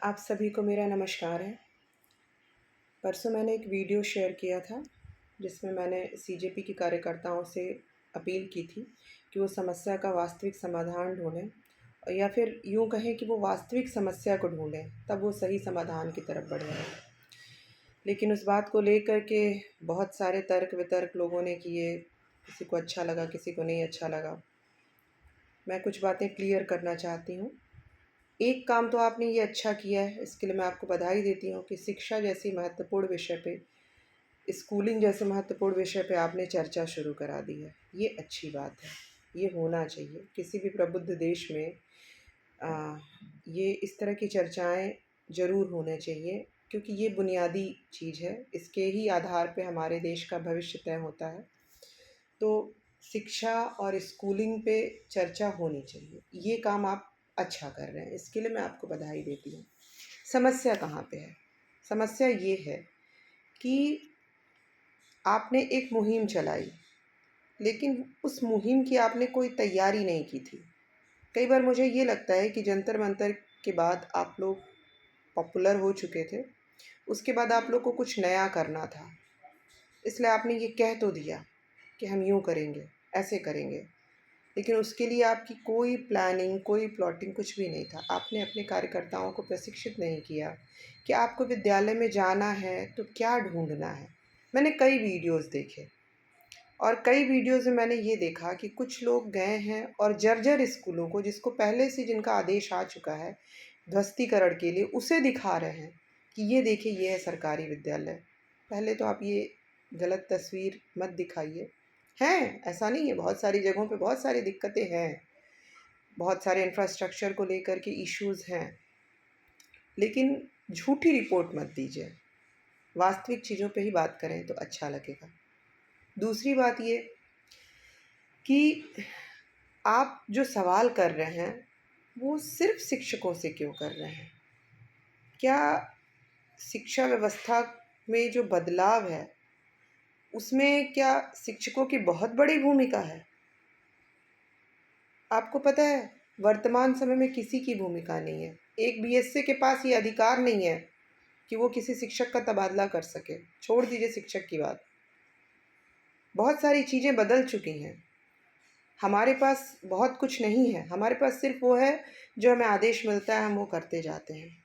आप सभी को मेरा नमस्कार है। परसों मैंने एक वीडियो शेयर किया था जिसमें मैंने सीजेपी के कार्यकर्ताओं से अपील की थी कि वो समस्या का वास्तविक समाधान ढूँढें, और या फिर यूँ कहें कि वो वास्तविक समस्या को ढूँढें, तब वो सही समाधान की तरफ बढ़ेंगे। लेकिन उस बात को लेकर के बहुत सारे तर्क वितर्क लोगों ने किए, किसी को अच्छा लगा, किसी को नहीं अच्छा लगा। मैं कुछ बातें क्लियर करना चाहती हूँ। एक काम तो आपने ये अच्छा किया है, इसके लिए मैं आपको बधाई देती हूँ कि शिक्षा जैसी महत्वपूर्ण विषय पे, स्कूलिंग जैसे महत्वपूर्ण विषय पे आपने चर्चा शुरू करा दी है। ये अच्छी बात है, ये होना चाहिए किसी भी प्रबुद्ध देश में। ये इस तरह की चर्चाएं ज़रूर होने चाहिए, क्योंकि ये बुनियादी चीज़ है। इसके ही आधार पे हमारे देश का भविष्य तय होता है। तो शिक्षा और स्कूलिंग पे चर्चा होनी चाहिए। ये काम आप अच्छा कर रहे हैं, इसके लिए मैं आपको बधाई देती हूँ। समस्या कहाँ पे है? समस्या ये है कि आपने एक मुहिम चलाई, लेकिन उस मुहिम की आपने कोई तैयारी नहीं की थी। कई बार मुझे ये लगता है कि जंतर मंतर के बाद आप लोग पॉपुलर हो चुके थे, उसके बाद आप लोग को कुछ नया करना था, इसलिए आपने ये कह तो दिया कि हम यूँ करेंगे, ऐसे करेंगे, लेकिन उसके लिए आपकी कोई प्लानिंग, कोई प्लॉटिंग कुछ भी नहीं था। आपने अपने कार्यकर्ताओं को प्रशिक्षित नहीं किया कि आपको विद्यालय में जाना है तो क्या ढूँढना है। मैंने कई वीडियोज़ देखे, और कई वीडियोज़ में मैंने ये देखा कि कुछ लोग गए हैं और जर्जर स्कूलों को, जिसको पहले से जिनका आदेश आ चुका है ध्वस्तीकरण के लिए, उसे दिखा रहे हैं कि ये देखिए, ये है सरकारी विद्यालय। पहले तो आप ये गलत तस्वीर मत दिखाइए। हैं, ऐसा नहीं है, बहुत सारी जगहों पे बहुत सारी दिक्कतें हैं, बहुत सारे इंफ्रास्ट्रक्चर को लेकर के इश्यूज़ हैं, लेकिन झूठी रिपोर्ट मत दीजिए। वास्तविक चीज़ों पे ही बात करें तो अच्छा लगेगा। दूसरी बात ये कि आप जो सवाल कर रहे हैं वो सिर्फ शिक्षकों से क्यों कर रहे हैं? क्या शिक्षा व्यवस्था में जो बदलाव है उसमें क्या शिक्षकों की बहुत बड़ी भूमिका है? आपको पता है, वर्तमान समय में किसी की भूमिका नहीं है। एक बीएससी के पास ये अधिकार नहीं है कि वो किसी शिक्षक का तबादला कर सके। छोड़ दीजिए शिक्षक की बात, बहुत सारी चीज़ें बदल चुकी हैं। हमारे पास बहुत कुछ नहीं है, हमारे पास सिर्फ वो है जो हमें आदेश मिलता है, हम वो करते जाते हैं।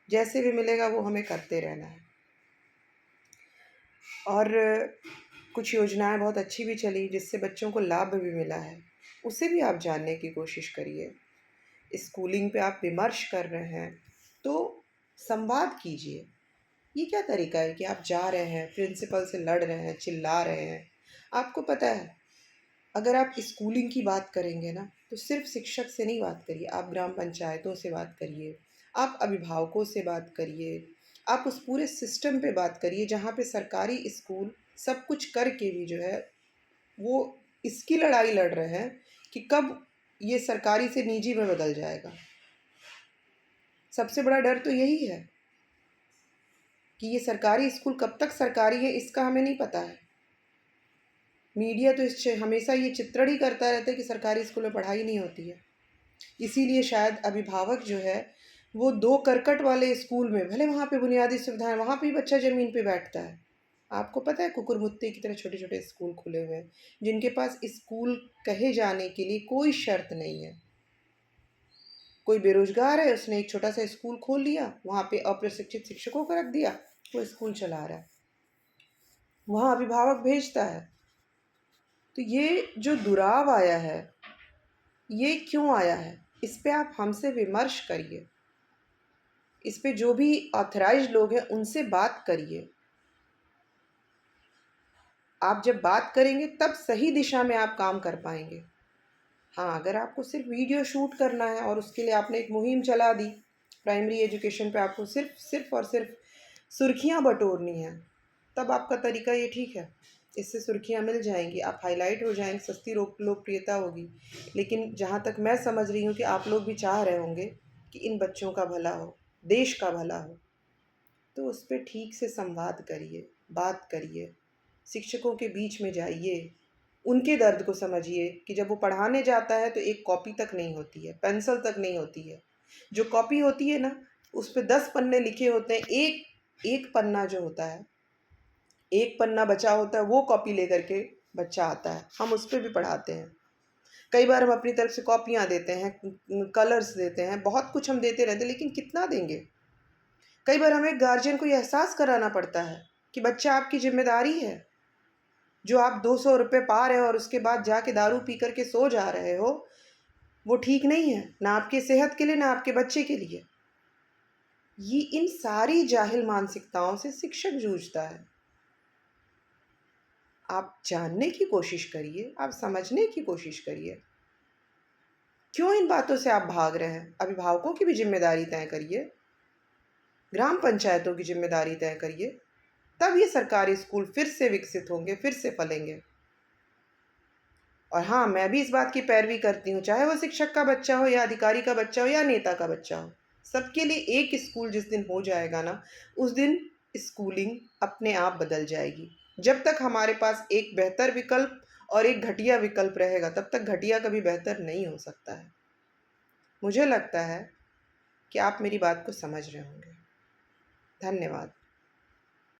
जैसे भी मिलेगा वो हमें करते रहना है। और कुछ योजनाएं बहुत अच्छी भी चली जिससे बच्चों को लाभ भी मिला है, उसे भी आप जानने की कोशिश करिए। स्कूलिंग पे आप विमर्श कर रहे हैं तो संवाद कीजिए। ये क्या तरीका है कि आप जा रहे हैं, प्रिंसिपल से लड़ रहे हैं, चिल्ला रहे हैं? आपको पता है, अगर आप स्कूलिंग की बात करेंगे ना, तो सिर्फ शिक्षक से नहीं बात करिए, आप ग्राम पंचायतों से बात करिए, आप अभिभावकों से बात करिए, आप उस पूरे सिस्टम पे बात करिए जहाँ पे सरकारी स्कूल सब कुछ करके भी जो है वो इसकी लड़ाई लड़ रहे हैं कि कब ये सरकारी से निजी में बदल जाएगा। सबसे बड़ा डर तो यही है कि ये सरकारी स्कूल कब तक सरकारी है, इसका हमें नहीं पता है। मीडिया तो इस हमेशा ये चित्रण ही करता रहता है कि सरकारी स्कूल में पढ़ाई नहीं होती है। इसीलिए शायद अभिभावक जो है वो दो करकट वाले स्कूल में, भले वहाँ पे बुनियादी सुविधाएं, वहाँ पे ही बच्चा ज़मीन पे बैठता है। आपको पता है, कुकुरमुत्ते की तरह छोटे छोटे स्कूल खुले हुए हैं जिनके पास स्कूल कहे जाने के लिए कोई शर्त नहीं है। कोई बेरोजगार है, उसने एक छोटा सा स्कूल खोल लिया, वहाँ पे अप्रशिक्षित शिक्षकों को रख दिया, वो स्कूल चला रहा है, वहाँ अभिभावक भेजता है। तो ये जो दुराव आया है, ये क्यों आया है? इस पे आप हमसे विमर्श करिए, इस पे जो भी ऑथराइज्ड लोग हैं उनसे बात करिए। आप जब बात करेंगे तब सही दिशा में आप काम कर पाएंगे। हाँ, अगर आपको सिर्फ वीडियो शूट करना है और उसके लिए आपने एक मुहिम चला दी, प्राइमरी एजुकेशन पे आपको सिर्फ सिर्फ और सिर्फ सुर्खियाँ बटोरनी है, तब आपका तरीका ये ठीक है। इससे सुर्खियाँ मिल जाएंगी, आप हाईलाइट हो जाएंगे, सस्ती लोकप्रियता होगी। लेकिन जहाँ तक मैं समझ रही हूँ कि आप लोग भी चाह रहे होंगे कि इन बच्चों का भला हो, देश का भला हो, तो उस पर ठीक से संवाद करिए, बात करिए, शिक्षकों के बीच में जाइए, उनके दर्द को समझिए कि जब वो पढ़ाने जाता है तो एक कॉपी तक नहीं होती है, पेंसिल तक नहीं होती है। जो कॉपी होती है ना, उस पे 10 पन्ने लिखे होते हैं, एक एक पन्ना जो होता है, एक पन्ना बचा होता है, वो कॉपी लेकर के बच्चा आता है, हम उस पे भी पढ़ाते हैं। कई बार हम अपनी तरफ से कॉपियाँ देते हैं, कलर्स देते हैं, बहुत कुछ हम देते रहते हैं, लेकिन कितना देंगे? कई बार हमें गार्जियन को ये एहसास कराना पड़ता है कि बच्चा आपकी ज़िम्मेदारी है। जो आप 200 रुपए पा रहे हो और उसके बाद जाके दारू पी कर के सो जा रहे हो, वो ठीक नहीं है, ना आपकी सेहत के लिए, ना आपके बच्चे के लिए। ये इन सारी जाहिल मानसिकताओं से शिक्षक जूझता है। आप जानने की कोशिश करिए, आप समझने की कोशिश करिए। क्यों इन बातों से आप भाग रहे हैं? अभिभावकों की भी ज़िम्मेदारी तय करिए, ग्राम पंचायतों की ज़िम्मेदारी तय करिए, तब ये सरकारी स्कूल फिर से विकसित होंगे, फिर से फलेंगे। और हाँ, मैं भी इस बात की पैरवी करती हूँ, चाहे वो शिक्षक का बच्चा हो या अधिकारी का बच्चा हो या नेता का बच्चा हो। सबके लिए एक स्कूल जिस दिन हो जाएगा ना, उस दिन स्कूलिंग अपने आप बदल जाएगी। जब तक हमारे पास एक बेहतर विकल्प और एक घटिया विकल्प रहेगा, तब तक घटिया कभी बेहतर नहीं हो सकता है। मुझे लगता है कि आप मेरी बात को समझ रहे होंगे। धन्यवाद।